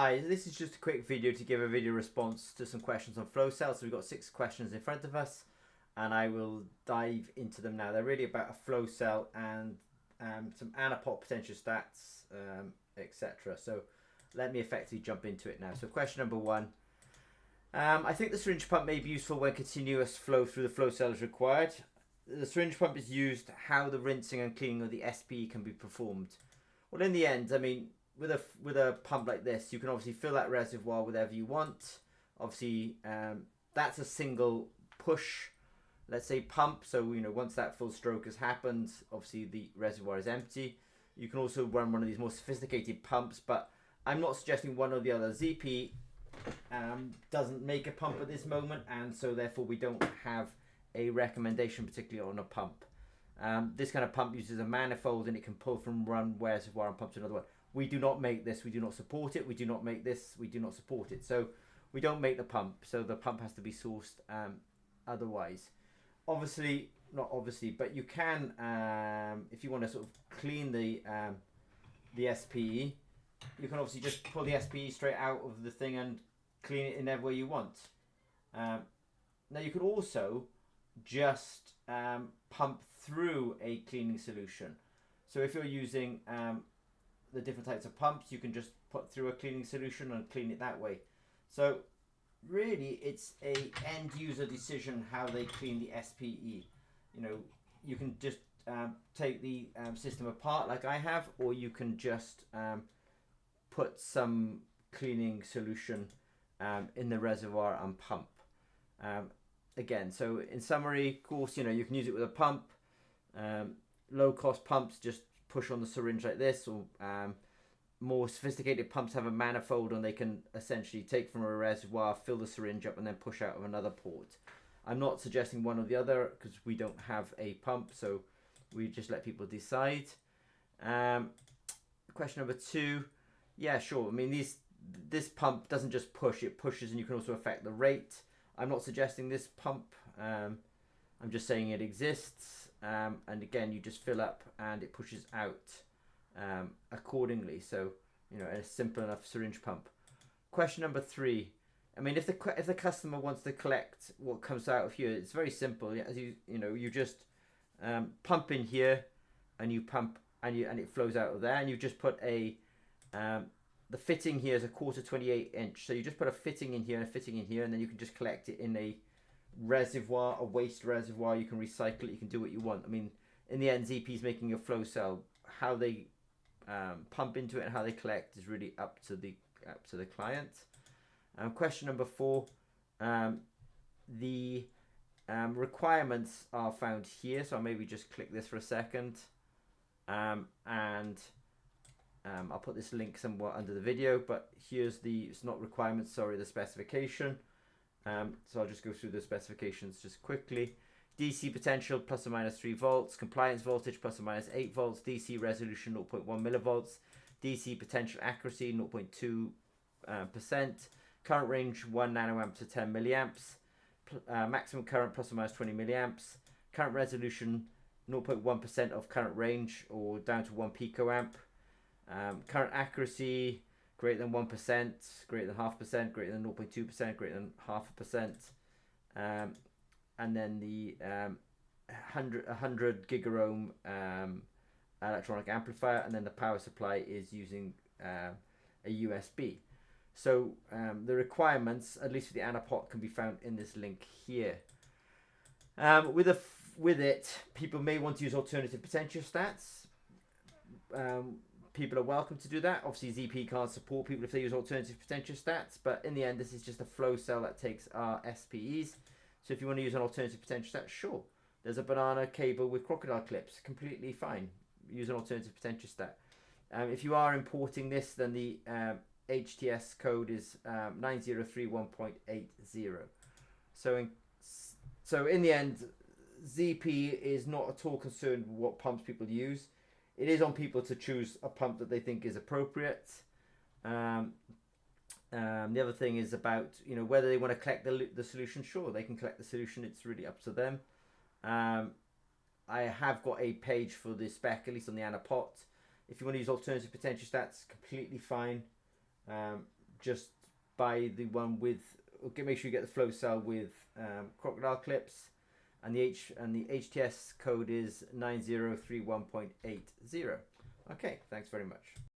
Hi, this is just a quick video to give a video response to some questions on flow cells. So we've got 6 questions in front of us and I will dive into them now. They're really about a flow cell and some anapot potential stats, etc. So let me effectively jump into it now. So question number 1. I think the syringe pump may be useful when continuous flow through the flow cell is required. The syringe pump is used how the rinsing and cleaning of the SPE can be performed. Well, in the end, I mean, with a pump like this, you can obviously fill that reservoir whatever you want. Obviously, that's a single push, let's say, pump. So, once that full stroke has happened, obviously the reservoir is empty. You can also run one of these more sophisticated pumps, but I'm not suggesting one or the other. ZP doesn't make a pump at this moment, and so therefore we don't have a recommendation particularly on a pump. This kind of pump uses a manifold and it can pull from one reservoir and pump to another one. We do not make this, we do not support it, we do not make this, we do not support it. So we don't make the pump, so the pump has to be sourced otherwise. Obviously, not obviously, but you can, if you want to sort of clean the SPE, you can obviously just pull the SPE straight out of the thing and clean it in everywhere you want. Now you could also just pump through a cleaning solution. So if you're using the different types of pumps, you can just put through a cleaning solution and clean it that way. So really it's a end user decision how they clean the SPE. You can just take the system apart like I have, or you can just put some cleaning solution in the reservoir and pump. Again, so in summary, of course, you can use it with a pump. Low cost pumps just push on the syringe like this, or more sophisticated pumps have a manifold and they can essentially take from a reservoir, fill the syringe up and then push out of another port. I'm not suggesting one or the other because we don't have a pump, so we just let people decide. Question number 2. Yeah, sure. I mean, this pump doesn't just push, it pushes and you can also affect the rate. I'm not suggesting this pump, I'm just saying it exists, and again you just fill up and it pushes out accordingly. So a simple enough syringe pump. Question number 3. I mean, if the customer wants to collect what comes out of here, it's very simple. As you just pump in here and you pump and it flows out of there, and you just put a the fitting here is a 1/4 28 inch, so you just put a fitting in here and a fitting in here, and then you can just collect it in a reservoir, a waste reservoir. You can recycle it, you can do what you want. I mean, in the end, ZP is making a flow cell. How they pump into it and how they collect is really up to the client. Question number 4. The requirements are found here, so I'll maybe just click this for a second, and I'll put this link somewhere under the video, but here's it's not requirements, sorry, the specification. So I'll just go through the specifications just quickly. DC potential plus or minus 3 volts, compliance voltage plus or minus 8 volts, DC resolution 0.1 millivolts, DC potential accuracy 0.2%, current range 1 nanoamp to 10 milliamps, maximum current plus or minus 20 milliamps, current resolution 0.1% of current range or down to 1 picoamp. Current accuracy greater than 1%, greater than 0.5%, greater than 0.2%, greater than 0.5%, and then the 100 gigaohm electronic amplifier, and then the power supply is using a USB. So the requirements, at least for the anapot, can be found in this link here. With it, people may want to use alternative potential stats. People are welcome to do that. Obviously, ZP can't support people if they use alternative potential stats, but in the end, this is just a flow cell that takes our SPEs. So if you want to use an alternative potential stat, sure. There's a banana cable with crocodile clips, completely fine. Use an alternative potential stat. If you are importing this, then the HTS code is 9031.80. So in the end, ZP is not at all concerned with what pumps people use. It is on people to choose a pump that they think is appropriate. The other thing is about whether they want to collect the solution. Sure, they can collect the solution. It's really up to them. I have got a page for the spec, at least on the anapot. If you want to use alternative potential stats, completely fine. just buy the one with. Okay, make sure you get the flow cell with crocodile clips, and the HTS code is 9031.80. Okay, thanks very much.